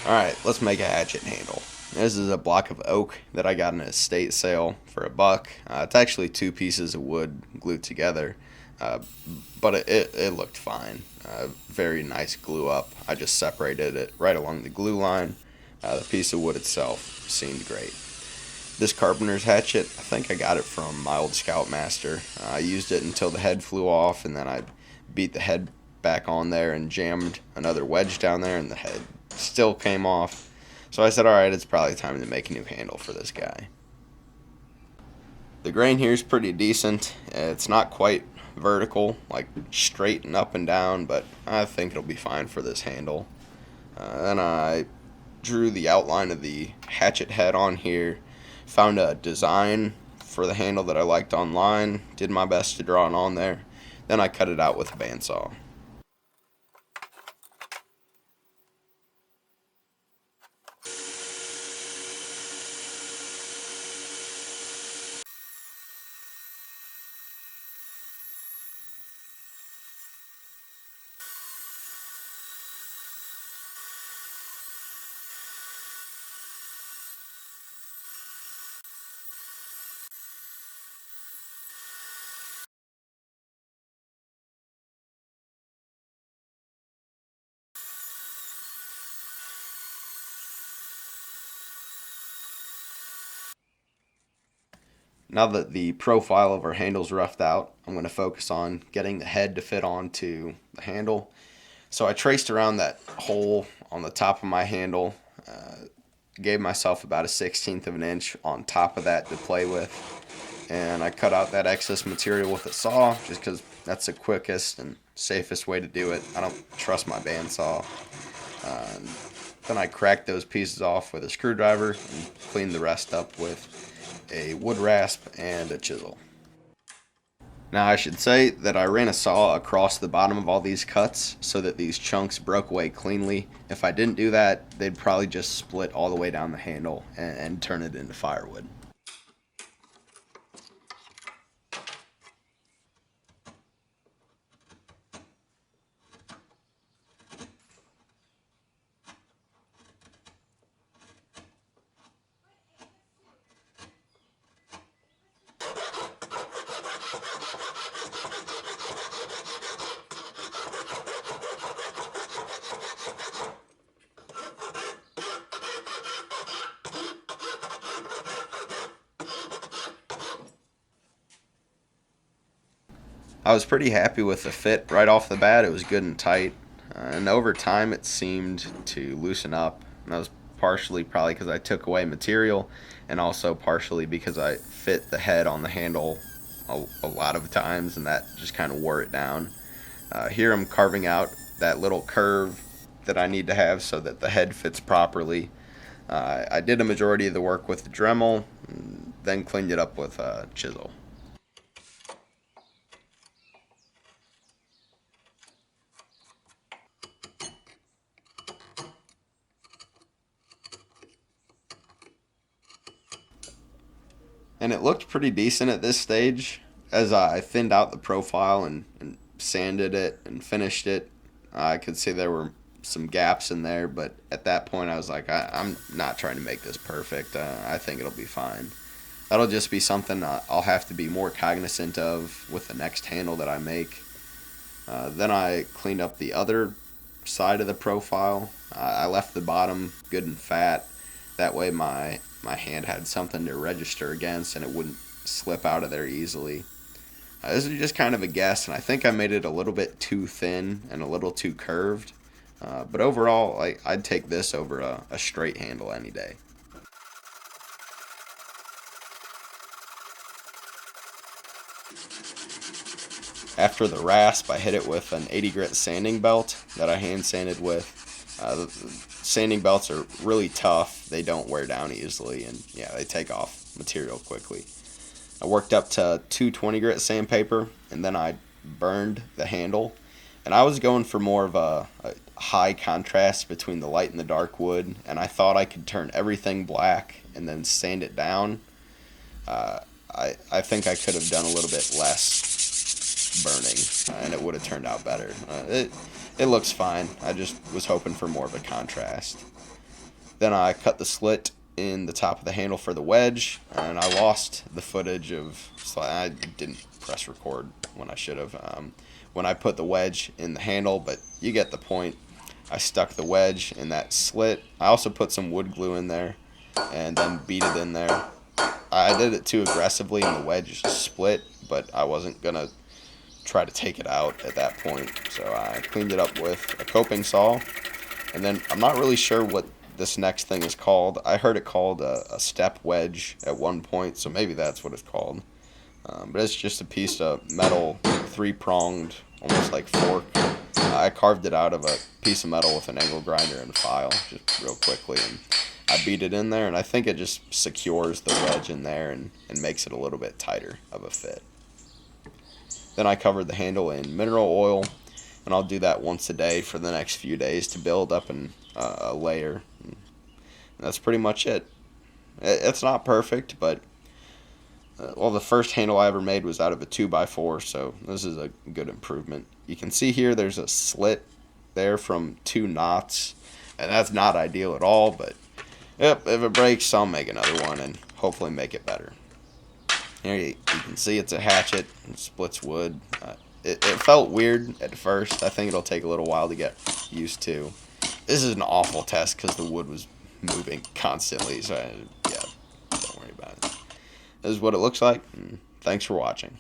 Alright, let's make a hatchet handle. This is a block of oak that I got in an estate sale for $1. It's actually two pieces of wood glued together, uh, but it looked fine. Very nice glue up. I just separated it right along the glue line. The piece of wood itself seemed great. This Carpenter's hatchet, I think I got it from my old Scoutmaster. I used it until the head flew off, and then I beat the head back on there and jammed another wedge down there, and the head still came off. So I said, alright, it's probably time to make a new handle for this guy. The grain here is pretty decent. It's not quite vertical, like straight and up and down, but I think it'll be fine for this handle. Then I drew the outline of the hatchet head on here, found a design for the handle that I liked online, did my best to draw it on there, then I cut it out with a bandsaw. Now that the profile of our handle's roughed out, I'm going to focus on getting the head to fit onto the handle. So I traced around that hole on the top of my handle, gave myself about a 16th of an inch on top of that to play with, and I cut out that excess material with a saw just because that's the quickest and safest way to do it. I don't trust my bandsaw. Uh, then I cracked those pieces off with a screwdriver and cleaned the rest up with a wood rasp and a chisel. Now I should say that I ran a saw across the bottom of all these cuts so that these chunks broke away cleanly. If I didn't do that, they'd probably just split all the way down the handle and turn it into firewood. I was pretty happy with the fit right off the bat. It was good and tight. And over time, it seemed to loosen up. And that was partially probably because I took away material, and also partially because I fit the head on the handle a lot of times, and that just kind of wore it down. Here, I'm carving out that little curve that I need to have so that the head fits properly. I did a majority of the work with the Dremel, and then cleaned it up with a chisel. And it looked pretty decent at this stage. As I thinned out the profile and sanded it and finished it, I could see there were some gaps in there, but at that point I was like, I'm not trying to make this perfect. I think it'll be fine. That'll just be something I'll have to be more cognizant of with the next handle that I make. Then I cleaned up the other side of the profile. I left the bottom good and fat. That way my hand had something to register against and it wouldn't slip out of there easily. This is just kind of a guess, and I think I made it a little bit too thin and a little too curved. But overall, I'd take this over a straight handle any day. After the rasp, I hit it with an 80 grit sanding belt that I hand sanded with. The sanding belts are really tough. They don't wear down easily, and yeah, they take off material quickly. I worked up to 220 grit sandpaper, and then I burned the handle. And I was going for more of a high contrast between the light and the dark wood, and I thought I could turn everything black and then sand it down. Uh, I think I could have done a little bit less burning, and it would have turned out better. It looks fine. I just was hoping for more of a contrast. Then I cut the slit in the top of the handle for the wedge, and I lost the footage of, so I didn't press record when I should have, when I put the wedge in the handle, but you get the point. I stuck the wedge in that slit. I also put some wood glue in there and then beat it in there. I did it too aggressively and the wedge split, but I wasn't going to try to take it out at that point. So I cleaned it up with a coping saw. And then I'm not really sure what this next thing is called. I heard it called a step wedge at one point, so maybe that's what it's called. But it's just a piece of metal, three-pronged, almost like fork. I carved it out of a piece of metal with an angle grinder and a file, just real quickly, and I beat it in there, and I think it just secures the wedge in there and makes it a little bit tighter of a fit. Then I covered the handle in mineral oil, and I'll do that once a day for the next few days to build up a layer. And that's pretty much it. It's not perfect, but well, the first handle I ever made was out of a 2x4, so this is a good improvement. You can see here there's a slit there from 2 knots, and that's not ideal at all, but yep, if it breaks, I'll make another one and hopefully make it better. Here you can see it's a hatchet. It splits wood. It felt weird at first. I think it'll take a little while to get used to. This is an awful test because the wood was moving constantly, so yeah, don't worry about it. This is what it looks like. Thanks for watching.